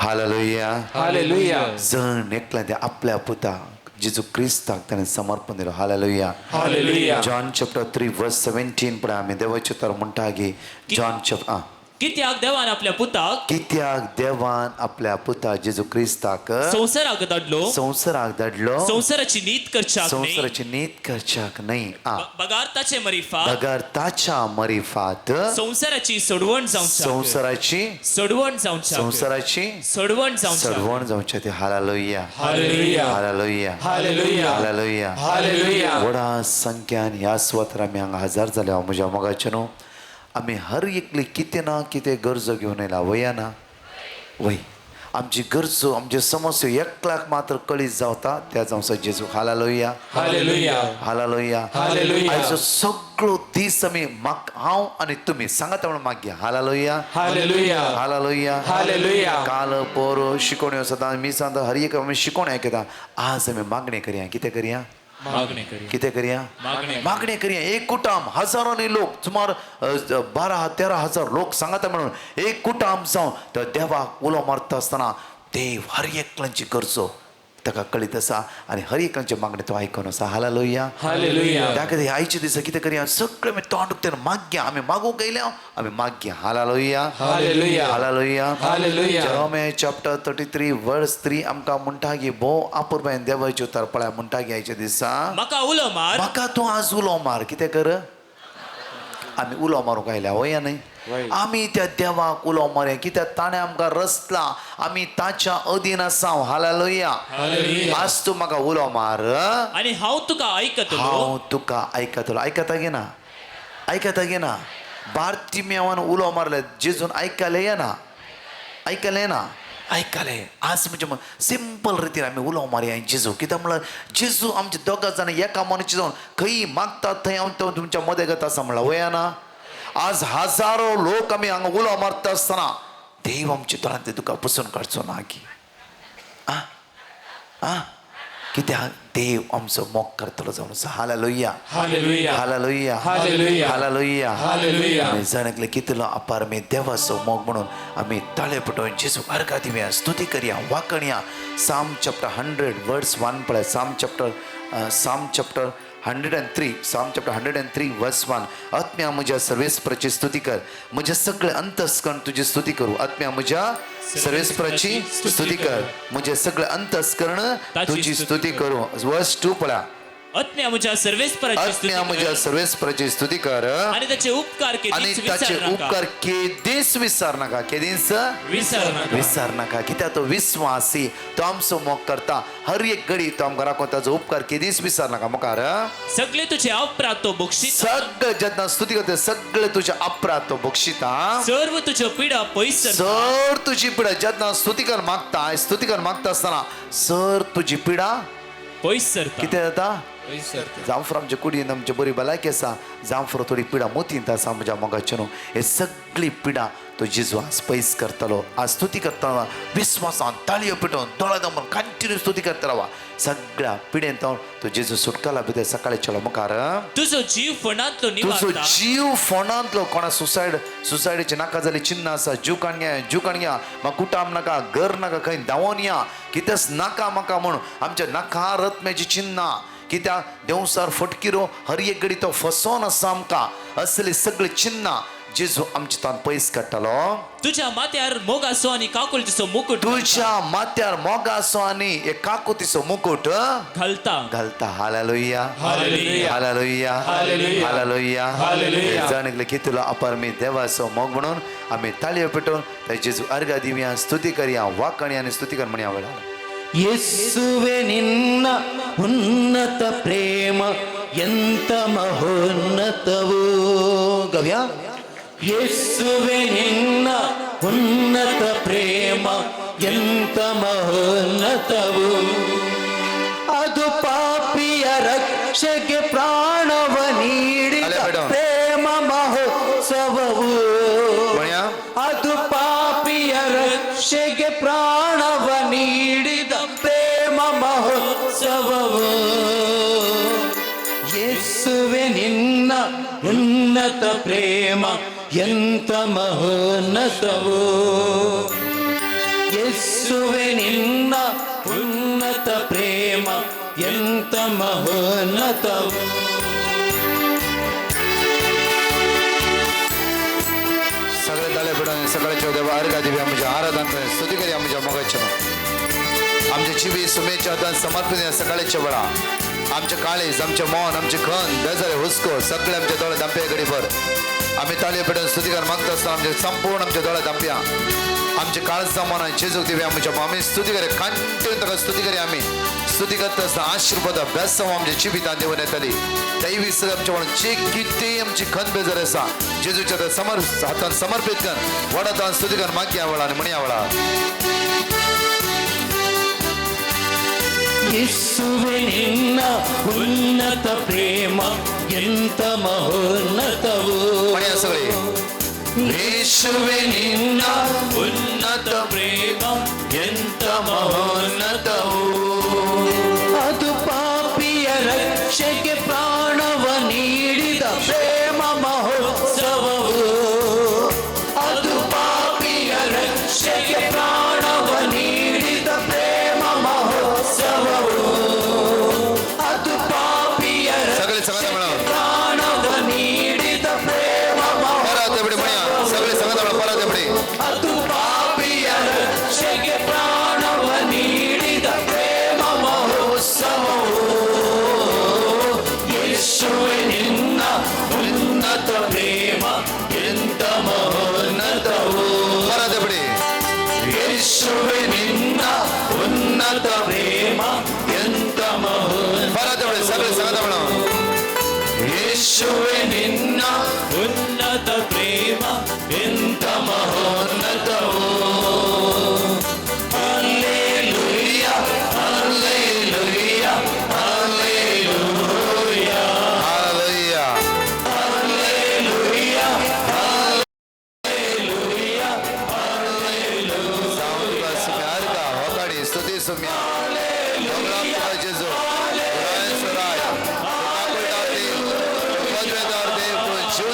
हालेलुया हालेलुया जण एकल्या ते आपल्या पुता जेजू क्रिस्ताक ताणें समर्पण दिलो हालेलुया हालेलुया जॉन चॅप्टर 3 वर्स 17 पण आमी देवाचे तर म्हणटा की जॉन कित्याक देवान आपल्या पुताक कित्याक देवान आपल्या पुता जेजू क्रिस्ताक संवसाराक धाडलो संवसाराक धाडलो संवसाराची नीत करच्याक न्ही संवसाराची नीत करच्याक न्ही बगार ताचे मरिफात बगर ताच्या मरिफात संवसाराची सोडवण जावच्या संवसाराची सोडवण जावच्या संवसाराची सोडवण जावच्या सडवण जावचे ते हालेलुया हालेलुया हालेलुया हालेलुया हालेलुया हालेलुया व्हडा संख्यान ह्या स्वतर आमी हांगा हजार जाले हांव म्हज्या मोगाचे न्हू आमी हर एकली कितें ना कितें गरजो घेवन येयला वया ना वय आमची गरजो आमचे समस्या एकल्याक मात्र कळीत जावता त्या जावं जेजू हालेलुया हालेलुया हालेलुया हालेलुया आयचो सगळो दीस आमी हांव आनी तुमी सांगात म्हणून मागया हालेलुया हालेलुया हालेलुया हालेलुया काल पोर शिकोवण्यो सदां मी सांगता हर एक आमी शिकोवण आयकता आज आमी मागणी करया कितें करया मागणी करी कितें करया मागणी करया एक कुटाम हजारांनी लोक सुमार 12-13 लोक सांगाता म्हणून एक कुटाम जावन तो देवाक उलो मारता आसतना देव हर एकल्यांची गरजो ताका कळीत आसा आनी हर एकल्यांची मागणी तो आयकून आसा हालेलुया हालेलुया त्या खातीर आयच्या दिसा कितें करया सगळें आमी तोंड उक्तेन मागया आमी मागूंक येयल्या आमी मागया हालेलुया हालेलुया हालेलुया हालेलुया Jerome chapter 33 verse 3 आमकां म्हणटा की भोव आपुरबायेन देवाची उतर पळय म्हणटा की आयच्या दिसा म्हाका उलो मार म्हाका तूं आज उलो मार कितें कर आमी उलो मारूंक आयल्या वया न्ही आमी त्या देवाक उलो मारया कित्याक ताणें आमकां रचला आमी ताच्या अधीन आसा हालेलुया आज तूं म्हाका उलो मार आनी हांव तुका आयकतलो हांव तुका आयकतलो आयकता गे ना बार्तिमेवान उलो मारले जेजून आयकले येना आयकले आज म्हणजे सिंपल रितीन आमी उलो मारया जेजू कित्याक म्हळ्यार जेजू आमचे दोगां जाण एका मनशाची जावन खंय मागतात थंय हांव तुमच्या मदेगत आसा म्हळ्यार वया ना आज हजारो लोक आमी हांगा उलो मारता आसतना देव आमच्या दोळ्यांतले तुका पुसून काडचो ना की कित्याक देव आमचो मोग करतलो जावन आसा हालेलुया हालेलुया हालेलुया हालेलुया हालेलुया हालेलुया आमी जाणकले कितलो आपार आमी देवाचो मोग म्हणून आमी ताळे पटोवन जेजू अर्घा दिवया स्तुती करया वाकणया साम चॅप्टर 100 वर्स 1 पळय साम चॅप्टर 103 वर्स 1 आत्म्या म्हज्या सर्वेस्पराची स्तुती कर म्हजे सगळे अंतस्करण तुजी स्तुती करू आत्म्या म्हज्या सर्वेस्पराची स्तुती कर म्हजे सगळे अंतस्करण तुजी स्तुती करू वर्स 2 पळया आत्म्या म्हज्या सर्वेस्पराची स्तुती कर आणि त्याचे उपकार आणि ताचे उपकार केदीस विसर नाका केदीस विसर नाका कित्याक तो विश्वासी तो आमचो मोग करता हर एक घडी तो आमकां राखो ताचो उपकार केदीस विसर नाका मुखार सगळे तुझे अपराध तो बक्षीत सगळे जेन्ना स्तुती करता सगळे तुजे अपराध तो बक्षिता सर्व तुझ्यो पिडा पयस सर तुजी पिडा जेन्ना स्तुतीकर मागता आसतना सर तुजी पिडा पयस सरता कितें जाता जांफर आमच्या कुडीन आमची बरी भलायकी आसा जांफर थोडी पिडा मोतींत आसा म्हज्या मोगाचे न्हू हे सगळी पिडा तो जेजू आज पयस करतलो आज स्तुती करतना विस्वासान ताळयो पिटोवन दोळा दमन कंटिन्यू स्तुती करता रावा सगळ्या पिडेंत तो जेजू सुटकाला भितर सकाळी चलो मुखार तुजो जीव फोंडांतलो तुजो जीव फोंडांतलो कोणा सुसायडीची नाका जाली चिन्ह आसा जीव काणया म्हाका कुटाम नाका घर नाका खंय धांवोन या कितेंच नाका म्हाका म्हूण आमच्या नाका रत्म्याची चिन्ह कित्याक देवसार फटकिरो हर एक घडी तो फसोन आसा आमकां असली सगळी चिन्ह जेजू आमचे तान पयस काडटलो तुझ्या माथ्यार मोग आसो आनी काकुळतीचो मुकुट तुझ्या माथ्यार मोग आसो आनी एक काकुतीचो मुकुट घालता हालेलुया हालेलुया हालेलुया हालेलुया हालेलुया हालेलुया जाणकले कितलो अपार मी देवाचो मोग म्हणून आमी ताळयो पेटोवन त्या जेजू अर्घा दिवया स्तुती करया वाकणया आनी स्तुती कर म्हणया वेळा ಯೇಸುವೆ ನಿನ್ನ ಉನ್ನತ ಪ್ರೇಮ ಎಂತ ಮಹೋನ್ನತವೋ ಗವ್ಯ ಯೇಸುವೆ ನಿನ್ನ ಉನ್ನತ ಪ್ರೇಮ ಎಂತ ಮಹೋನ್ನತವೋ ಅದು ಪಾಪಿಯ ರಕ್ಷೆಗೆ ಪ್ರಾಣವ ನೀಡಿದ ಪ್ರೇಮ ಮಹೋತ್ಸವವು ಅದು ಪಾಪಿಯ ರಕ್ಷೆಗೆ ಪ್ರಾಣವ ನೀಡಿದ ಪ್ರೇಮ ಮಹೋತ್ಸವವು ಯೇಸುವೆ ನಿನ್ನ ಉನ್ನತ ಪ್ರೇಮ ಎಂತ ಮಹೋನ್ನತವೋ ಯೇಸುವೆ ನಿನ್ನ ಉನ್ನತ ಪ್ರೇಮ ಎಂತ ಮಹೋನ್ನತವೋ सगळे ताळे पेटोवन सकाळच्या देवा अर्घा दिव्या आमच्या आराधन स्तुती करी आमच्या मगाच्या आमच्या जीवी सुमेच्या हातान समर्पित सकाळच्या वेळा आमचे काळीज आमचे मौन आमचे खन बेजारे हुस्को सगळे आमच्या दोळे दांप्या गडी भर आम्ही ताळी पेटून स्तुतिकार मागत असताना आमचे संपूर्ण आमच्या दोळे दांप्या आमचे काळचा मन जेजूक दिवे आमच्या आम्ही स्तुती करे कंटिन्यू तका स्तुती करी आम्ही स्तुती करता असताना आशीर्वाद बेस्ट आमच्या जिबितान देवन येतली दैवी सगळं आमच्या म्हणून जे किती आमची खन बेजार आसा जेजूच्या हातान समर्पित कर वडातान स्तुतिकार मागया वेळा आणि म्हणी वेळा ಯೇಸುವೆ ನಿನ್ನ ಉನ್ನತ ಪ್ರೇಮ ಎಂತ ಮಹೋನ್ನತವು म्हण्या सगळे ಯೇಸುವೆ ನಿನ್ನ ಉನ್ನತ ಪ್ರೇಮ ಎಂತ ಮಹೋನ್ನತವು ಅದು ಪಾಪಿಯ ರಕ್ಷೆಗೆ ಪ್ರಾಣವ ನೀಡಿದ ಪ್ರೇಮ ಮಹೋತ್ಸವವು ಅದು ಪಾಪಿಯ ರಕ್ಷೆಗೆ ಪ್ರಾಣವ ನೀಡಿದ ಪ್ರೇಮ ಮಹೋತ್ಸವವು ಅದು ಪಾಪಿಯ सगळे सगळ्यांना म्हणा ಪ್ರಾಣವ ನೀಡಿದ ಪ್ರೇಮ परत एवढे म्हण्या सगळे सगळ्यांना म्हणा परत एवढे ಅದು ಪಾಪಿಯ ರಕ್ಷೆಗೆ ಪ್ರಾಣವ ನೀಡಿದ ಪ್ರೇಮ ಮಹೋತ್ಸವವು ಯೇಸುವೆ ನಿನ್ನ ಉನ್ನತ ಪ್ರೇಮ ಎಂತ ಮಹೋನ್ನತವು परत एवढे ಯೇಸುವೆ ನಿನ್ನ ಉನ್ನತ ಪ್ರೇಮ ಎಂತ ಮಹೋನ್ನತ परत एवढे सगळे सगळ्यांना म्हणा ಯೇಸುವೆ ನಿನ್ನ ಉನ್ನತ ಪ್ರೇಮ ಎಂತ ಮಹೋನ್ನತವು ಹಲ್ಲೆಲೂಯ ಹಲ್ಲೆಲೂಯ ಹಲ್ಲೆಲೂಯ हालेलुया ಹಲ್ಲೆಲೂಯ साऊंड सुम्यार का होकाडी स्तुती सुम्या मंगळम तुला जेजू उरायन सुराय काकुळदार देव पदवेदार देव जीव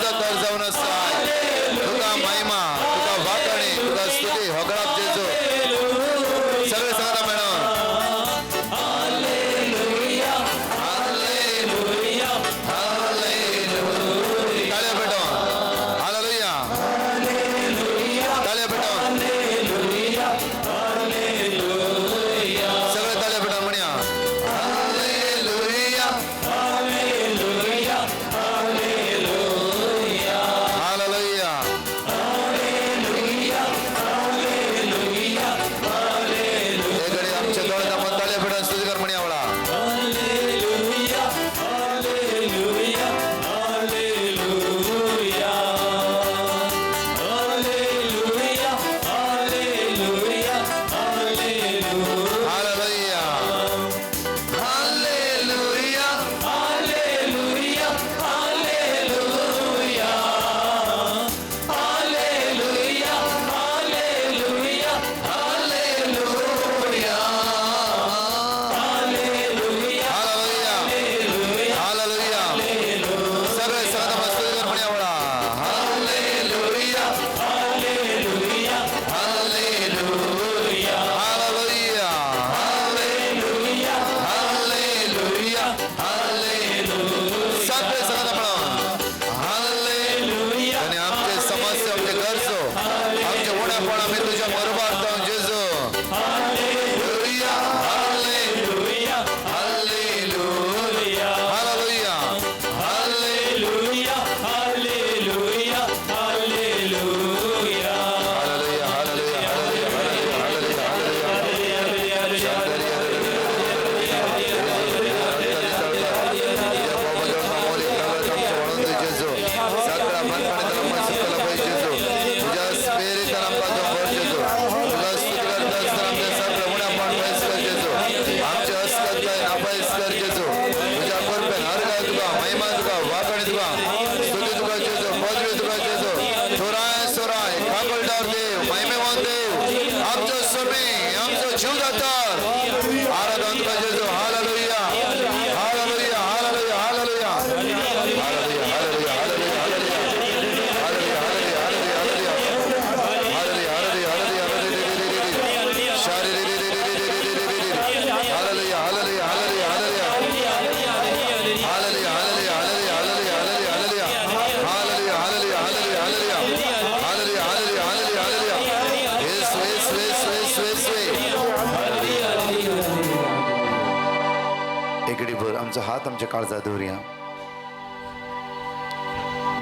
हात आमच्या काळजात दवरया,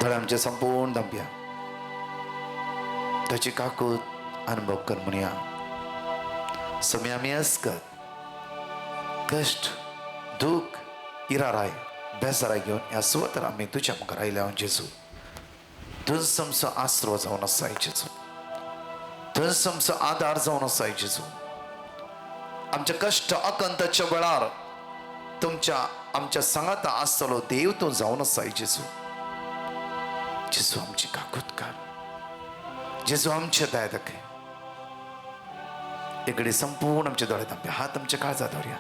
दोळे आमचे संपूर्ण धांपया, ताची काकूत अनुभव कर म्हणया. समय आमी अस्कत, कष्ट, दुःख, इराराय, बेसाराय घेऊन ह्या सुवातेर आमी तुज्या मुखार आयल्या जेजू. तुझ समसो आसरो जावन आसाय जेजू, तुझ समसो आधार जावन आसाय जेजू. आमच्या कष्ट अकंताच्या वेळार तुमच्या आमच्या सांगाता आसतलो देव तूं जावन आसाय जेजू. जेजू आमची काकूत कर, जेजू आमचे दया दाखय. इकडे संपूर्ण आमचे दोळे धांपया, हात आमच्या काळजात दवरया.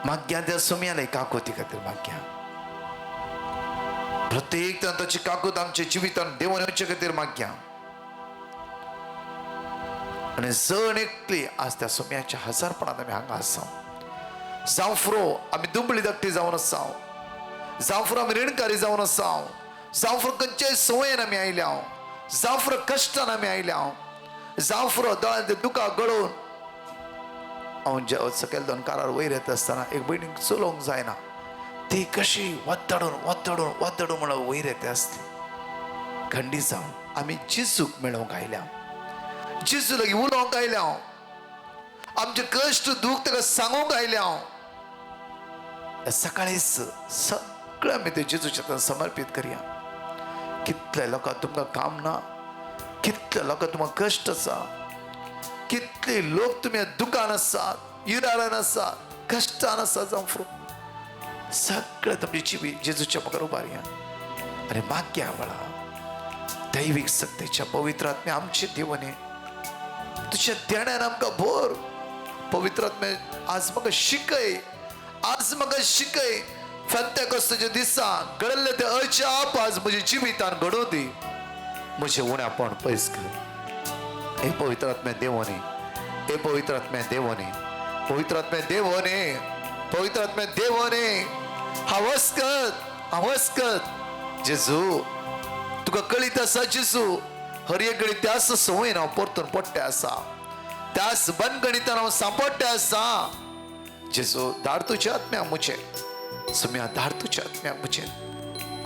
माग्या त्या सुम्याला काकोती खातीर माग्या. प्रत्येक तंत्राची काकूत आमच्या जिवितान देवन येवचे खातीर माग्या. आणि जण एकली आज त्या सुम्याच्या हजारपणात आमी हांगा आसां. जावं फुरो आमी दुंबळी धाकटी जावन आसां, जावं फुरो आमी ऋणकारी जावन आसां, जावं फुरो खंयच्याय संवयेन आमी आयल्या, जावं फुरो कश्टान आमी आयल्या, जावं फुरो दोळ्यांत दुकां गळोवन हांव सकयल दोन कारार वयर येता आसतना एक भयणीक चलोवंक जायना, ती कशी वत्तडून वत्तडून वत्तडून म्हणून वयर येता आसली. खंडी जावन आमी जेजूक मेळोवंक आयल्या, जेजू लागीं उलोवंक आयल्या, आमचे कश्ट दूख ताका सांगूंक आयल्या. सकाळीच सगळें आमी ते जेजूच्या हातांत समर्पीत करया. कितले लोकांक तुमकां काम ना, कितले लोकांक तुमकां कश्ट आसा, कितले लोक तुमी दुकान आसात, इरारान आसात, कश्टान आसात, जावं फुरो सगळे तुमची जिवी जेजूच्या मुखार उबारया. आनी माग्या वळा दैवीक सत्तेच्या पवित्र आत्मे आमचे देवने तुझ्या देण्यान आमकां भर. पवित्र आत्मे आज म्हाका शिकय, आज म्हाका शिकय. फेंतेकोस्ताच्या दिसा घडले ते अजाप आज म्हज्या जिवितान घडोवन दी. म्हजें उण्यापण पयस कर. हे पवित्र आत्मे देवने, हे पवित्र आत्मे देवने, पवित्र आत्मे देवने, पवित्र आत्मे देवने. हांव वस्कत जेजू तुका कळीत आसा जेजू. हर एक घडी त्याच संवयेन हांव परतून पडटे आसा, त्याच बनगणितान हांव सांपडटे आसा. जेजू धाड तुज्या आत्म्या मुचे, सुम्या धाड तुज्या आत्म्या मुचे.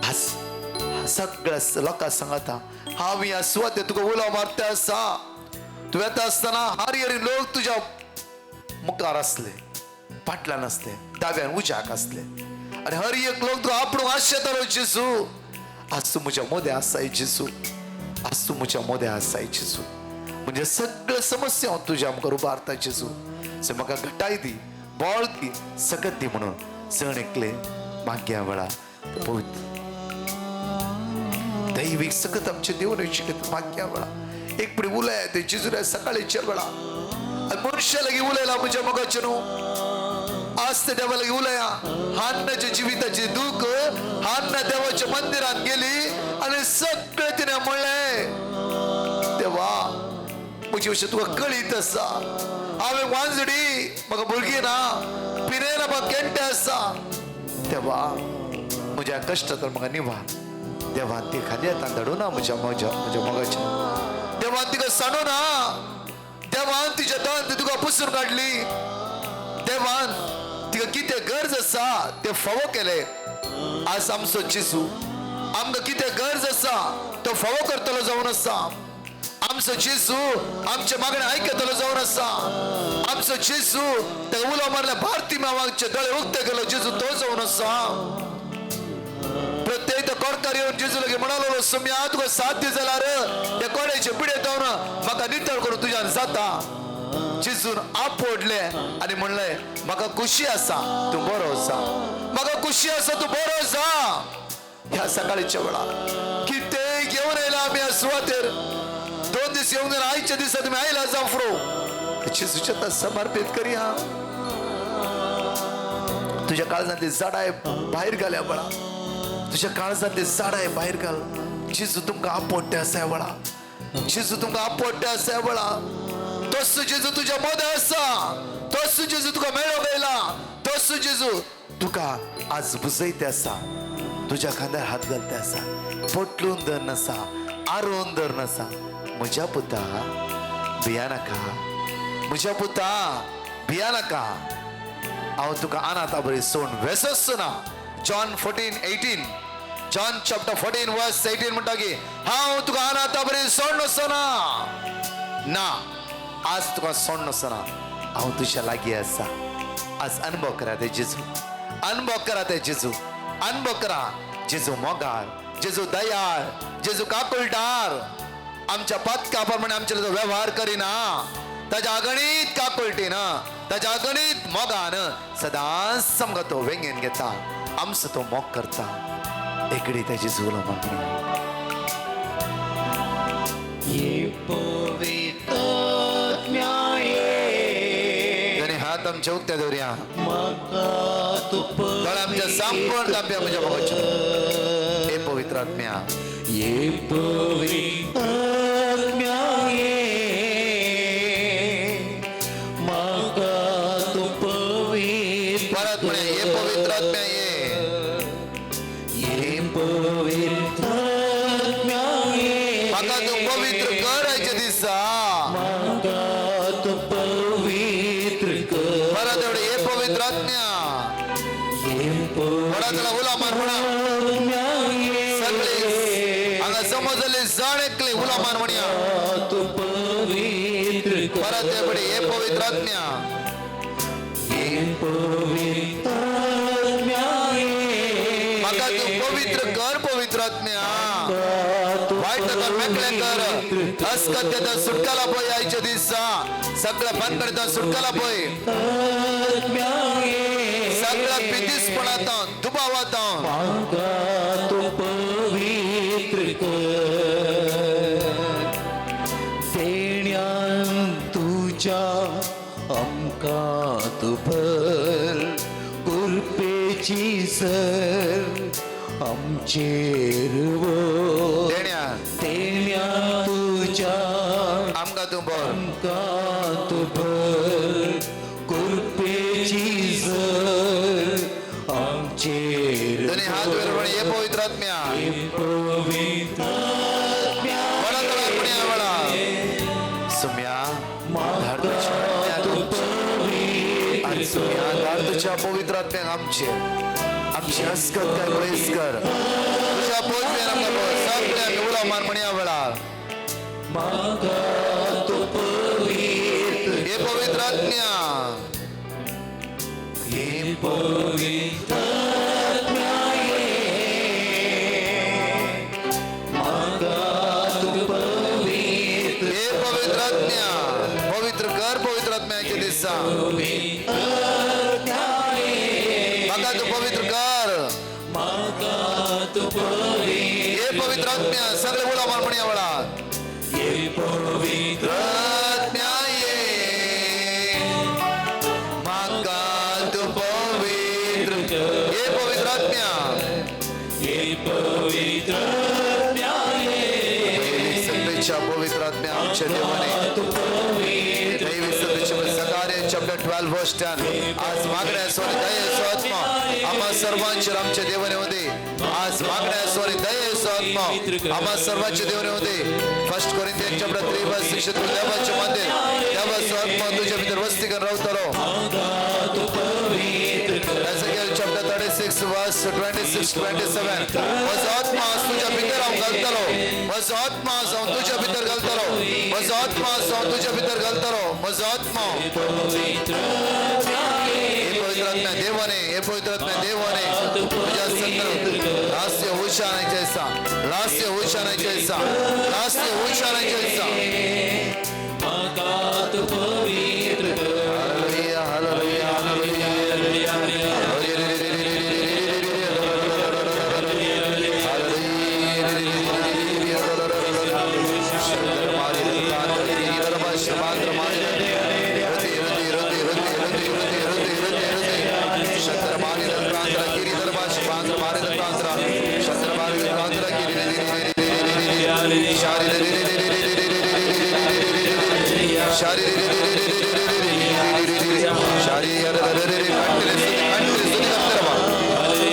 आज सगळ्या लोकांक सांगता हांव ह्या सुवातेर तुका उलो मारता आसा. तूं येता आसतना हारी लोक तुज्या मुखार आसले, फाटल्यान आसले, दाव्यान उज्याक आसले, आनी हर एक लोक तुका आपणूक आशेतालो जेजू. आज तूं म्हज्या मोदें आसाय जेजू, आज तूं म्हज्या मोदें आसाय जेजू. म्हणजे सगळे समस्या हांव तुज्या मुखार उबारता जेजू. सो म्हाका घटाय दी, बळ दी, सकत दी म्हणून जण एकले माग्या वेळा पवित्र दैवीक सकत आमचे देवन शिकत माग्या वेळा एक पुढे उलय ते जेजूला सकाळीच्या वेळा मनुष्या लागीं उलयला म्हज्या मोगाचे न्हू. आज ते देवा लागीं उलया. हान्नाच्या जिविताची दूख हान्ना देवाच्या मंदिरात गेली आनी सगळे तिने म्हणले देवा म्हजी अशें तुका कळीत आसा, हांवें वांजडी, म्हाका भुरगीं ना, पिरेन म्हाका केंटे आसा. देवा म्हज्या कश्ट तर म्हाका निवार. देवान ती खाली आतां धाडू ना म्हज्या मोगाच्या. देवान तिका सांडू ना. देवान तिच्या दोळ्यांत तुका पुसून काडली. देवान तिका कितें गरज आसा ते फावो केले. आज आमचो जेजू आमकां कितें गरज आसा तो फावो करतलो जावन आसा. आमचो जेजू आमचे मागणे आयकतलो जावन आसा. आमचो जेजू ताका उलो मारल्या भारती मावाचे दोळे उक्ते केलो जेजू तो जावन आसा. प्रत्येक कोडकार येवन जेजू लागीं म्हणालो सुम्या तुका 7 दीस जाल्यार त्या कोड्याचे पिडेत जावन म्हाका नितळ करून तुज्यान जाता. जेजून आपडले आनी म्हणले म्हाका खुशी आसा तूं बरो आसा, म्हाका खुशी आसा तूं बरो आसा. ह्या सकाळीच्या वेळा कितें घेवन येयला आमी ह्या सुवातेर. 2 दीस येवंक जाय, आयच्या दिसा तुमी आयला जावं फुरो जेजूच्या समर्पीत करया. तुज्या काळजांतली झाडाय भायर घाल्या बळा, तुझ्या काळजांतली झाडाय भायर घाल. जेजू तुमकां आपडटे आसा वळा, जेजू तुमकां आपडटे आसा वळा. तोच जेजू तुज्या मोदें आसा, तोच जेजू तुका मेळो गेला, तोच जेजू तुका आज बुजयते आसा, तुज्या खांद्यार हात घालते आसा, पोटलून धर नासा, आरोवन धर नासा. म्हज्या पुता भिया नाका, म्हज्या पुता भिया नाका. हांव तुका अनाथा बरी सोड वेसस ना. जॉन 14:18 जॉन चॅप्टर 14 वर्स 18 म्हणटा की हांव तुका अनाथा बरी सोड नसना ना. आज तुका सोड नसना. हांव तुझ्या लागीं आसा. आज अनुभव करा ते जेजू. अनुभव करा ते जेजू. अनुभव करा जेजू मोगार, जेजू दयाळ, जेजू काकुळटार. आमच्या पथका प्रमाणे आमचे व्यवहार करिना. ताच्या अगणित काकुळटीन, ताच्या अगणित मोगान सदांच समगा तो वेंगेन घेता. आमचो तो मोग करता. एकडी त्याची झुलो म्हणून हात आमच्या उक्त्या दवरया. दोळे आमच्या संपूर्ण तांब्या म्हज्या मोगाच्या. हे पवित्र आत्म्या, ये पवित्र आत्म्या ये म्हाका तू पवित्र परत म्हणे हे पवित्र आत्म्या ये. ये पवित्र आत्म्या ये म्हाका तू पवित्र कर आयच्या दिसा. म्हाका तू पवित्र कर. परत एवढे हे पवित्र आत्म्या ये थोडा चला उला मार म्हणा. सगळे हांगा समजले जाण एकले उला मार म्हणया. तू पवित्र कर. परत एवढे हे पवित्र आत्म्या ये पवित्र आत्म्या ये म्हाका तू पवित्र कर. पवित्र आत्म्या वाईट कर, मेकळे कर, अस्कत्यात सुटकाला पळय आयच्या दिसा. सगळ्या भानगडीत सुटकाला पळय. आत्म्या ये सगळ्या पितीसपणात दुबावात म्हाका तू पवित्र कर. देण्यान तुझ्या आमकां तू भर. कृपेची सर आमचेर वो. देण्या देण्यान तुझ्या आमकां तू बोल. आमकां तू भर. कृपेची सर आमचेर दोन्ही हात वर म्हणे हे पवित्र आत्म्या. पवित्र आत्म्या वडा तळार म्हणे वडा. सुम्या धाड तुझ्या आणि सुम्या धाड तुझ्या पवित्र आत्म्याक आमची अस्कत काय पळयस कर. तुझ्या पोटव्यान आमकां बोल. सगळे आमी उलो मार म्हणे वडा. म्हाका तू पवित्र. हे पवित्र आत्म्या हे पवित्र आत्म्या ये म्हाका तू पवित्र. हे पवित्र आत्म्या पवित्र कर. पवित्र आत्म्याच्या दिसा म्हाका तू पवित्र कर. म्हाका तू पवित्र. हे पवित्र आत्म्या सगळे उलो मार म्हणे वडा. हे पवित्र आत्म्या ये म्हाका तू पवित्र. हे पवित्र आत्म्या हे पवित्र आत्म्या ये सत्तेच्या पवित्र आत्म्या आमच्या देवाने तू पवित्र. दैवी सत्तेच्या सकारे चॅप्टर 12 वर्स 10 आज मागण्या सोने दयेचो आत्मा आम्हा सर्वांच्या आमच्या देवाने होते. आज मागण्या सोने दयेचो आत्मा आम्हा सर्वांच्या देवाने होते. 1 कोरिंथियन चॅप्टर 3 वर्स 6 देवाचे मंदिर देवाचो आत्मा तुझ्या भितर वस्ती करून रावतलो. तू पवित्र. Ezekiel chapter 36 verse 26-27 म्हजो आत्मा तुझ्या भितर हांव घालतलो. म्हजो आत्मा हांव तुझ्या भितर घालतलो. म्हजो आत्मा हांव तुझ्या भितर घालतलो. म्हजो आत्मा. हे पवित्र आत्म्या देवाने. हे पवित्र आत्म्या देवाने तुझ्या संदर्भ लास्य उशानाच्या दिसा. लास्य उशानाच्या दिसा. लास्य उशानाच्या दिसा. म्हाका तू पवित्र कर. हालेलुया हालेलुया हालेलुया.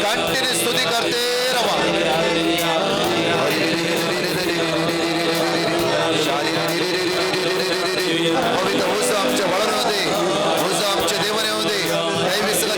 कंटिन्यू स्तुती करते रवा. पवित्र होस आमच्या वळण होते. होस आमच्या देवाने होते. दैवी सगळं